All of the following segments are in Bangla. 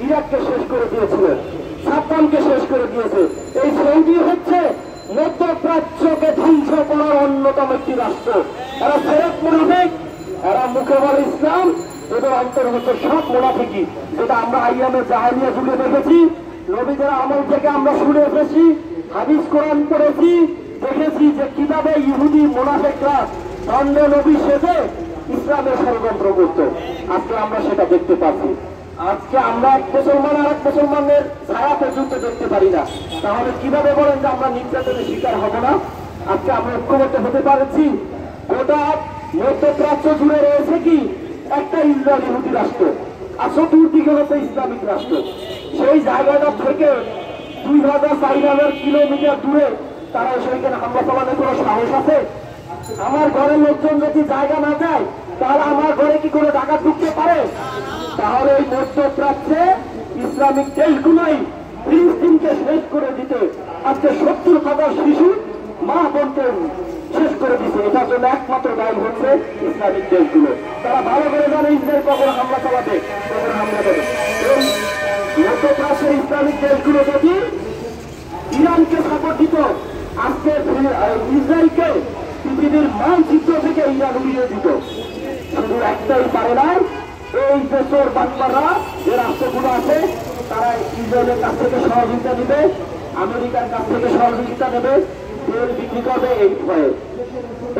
ইরাককে শেষ করে দিয়েছিলেন, সাদ্দামকে শেষ করে দিয়েছে। এই সৌদি হচ্ছে মধ্যপ্রাচ্যকে ধ্বংস করার অন্যতম একটি রাষ্ট্র। এরা ফেরত মুনাফিক, এরা মুখে বলে ইসলাম এবং অন্তর হচ্ছে সব মুনাফিকি, যেটা আমরা আইয়ামে জাহেলিয়া যুগে দেখেছি। নবীদের আমল থেকে আমরা শুনে এসেছি, হাদিস কোরআন পড়েছি, দেখেছি যে কিভাবে ইহুদি মুনাফিকরা দণ্ড নবী সেজে ইসলামের ষড়যন্ত্র করত। আজকে আমরা সেটা দেখতে পাচ্ছি। আজকে আমরা এক মুসলমান আর এক মুসলমানের ছায়া পর্যন্ত দেখতে পারি না। তাহলে কিভাবে বলেন যে আমরা নির্যাতনের শিকার হব না? আজকে আমরা ঐক্যবদ্ধ হতে পারছি। গোটা মধ্যপ্রাচ্য জুড়ে রয়েছে কি একটা ইসরায়েল ইহুদি রাষ্ট্র, আর চতুর্দিকে হচ্ছে ইসলামিক রাষ্ট্র। সেই জায়গাটা থেকে 2000-4000 কিলোমিটার দূরে তারা সেখানে হামলা চালানোর কোনো সাহস আছে? আমার ঘরের লোকজন যদি জায়গা না যায় তাহলে আমার ঘরে কি কোনো ডাকাত ঢুকতে পারে? তাহলে এই মধ্যপ্রাচ্যে ইসলামিক দেশগুলোই ফিলিস্তিনকে শেষ করে দিতে আজকে 70,000 শিশু মা বোনকে শেষ করে দিচ্ছে। এটার জন্য একমাত্র দায়ী হচ্ছে ইসলামিক দেশগুলো। তারা ভালো করে জানে ইসরায়েল কখন হামলা চালাবে, কখন হামলা দেবে। এই মধ্যপ্রাচ্যের ইসলামিক দেশগুলো যদি ইরানকে সাপোর্ট দিত, আজকে ইসরায়েলকে পৃথিবীর মানচিত্র থেকে ইরান উড়িয়ে দিত। শুধু একটাই পারে নাই, এই দেশের বাচ্চারা যে রাষ্ট্রগুলো আছে তারা ইসরায়েলের কাছ থেকে সহযোগিতা নেবে, আমেরিকার কাছ থেকে সহযোগিতা নেবে, তেল বিক্রি করবে এই ভয়ে।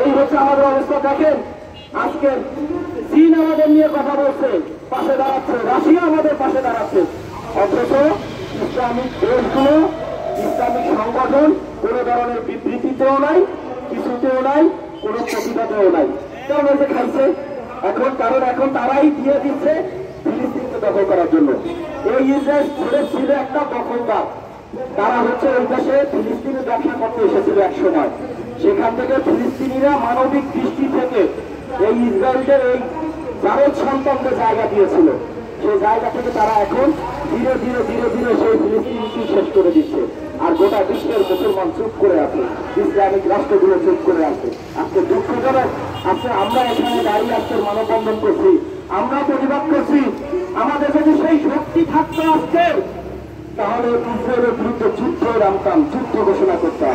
এই হচ্ছে আমাদের অবস্থা। দেখেন আজকে চীন আমাদের নিয়ে কথা বলছে, পাশে দাঁড়াচ্ছে, রাশিয়া আমাদের পাশে দাঁড়াচ্ছে, অথচ ইসলামিক দেশগুলো, ইসলামিক সংগঠন কোনো ধরনের বিবৃতিতেও নাই, কিছুতেও নাই, কোনো প্রতিবাদেও নাই। কারণ ওই যে খাইছে এখন, কারণ এখন তারাই দিয়ে দিচ্ছে ফিলিস্তিনকে দখল করার জন্য। এই ইসরায়েল ছিল একটা দখলদার, তারা হচ্ছে ওই দেশে ফিলিস্তিনের ব্যবসা করতে এসেছিল এক সময়। সেখান থেকে ফিলিস্তিনিরা মানবিক দৃষ্টি থেকে এই ইসরায়েলের এই জারদ সন্তানদের জায়গা দিয়েছিল। সেই জায়গা থেকে তারা এখন ধীরে ধীরে ধীরে ধীরে সেই ফিলিস্তিনকে শেষ করে দিচ্ছে। আর গোটা বিশ্বের মুসলমান চুপ করে আছে, ইসলামিক রাষ্ট্রগুলো চুপ করে আছে। আজকে দুঃখজনক, আজকে আমরা এখানে দাঁড়িয়ে আজকের মানববন্ধন করছি, আমরা প্রতিবাদ করছি। আমাদের যদি সেই শক্তি থাকতো আজকে, তাহলে ইসরায়েলের বিরুদ্ধে যুদ্ধ নামতাম, যুদ্ধ ঘোষণা করতাম।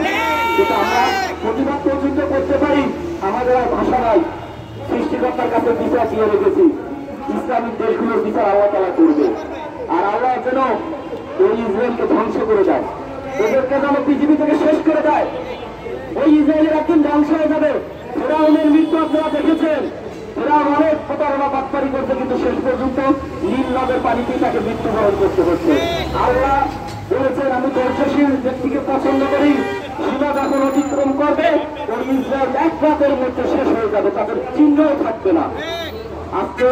যেটা আমরা প্রতিবাদ পর্যন্ত করতে পারি, আমাদের আর ভাষা নাই। সৃষ্টিকর্তার কাছে বিচার দিয়ে রেখেছি, ইসলামিক দেশগুলোর বিচার আল্লাহ তাআলা করবে। আর আল্লাহ যেন ওই ইসরায়েলকে ধ্বংস করে দেয়, ওদেরকে যেন পৃথিবী থেকে শেষ করে দেয়। ওই ইসরায়েলের একদিন ধ্বংস হয়ে যাবে। ফেরাউনের মৃত্যু আপনারা দেখেছেন, ফেরাউন অনেক প্রতারণা বাটপারি করছে, কিন্তু শেষ পর্যন্ত নীল নদের পানিতেই তাকে মৃত্যুবরণ করতে হচ্ছে। আল্লাহ বলেছেন, আমি ধৈর্যশীল ব্যক্তিকে পছন্দ করি, সীমা যখন অতিক্রম করবে ওই ইসরায়েল এক রাতের মধ্যে শেষ হয়ে যাবে, তাদের চিহ্নও থাকবে না। আজকে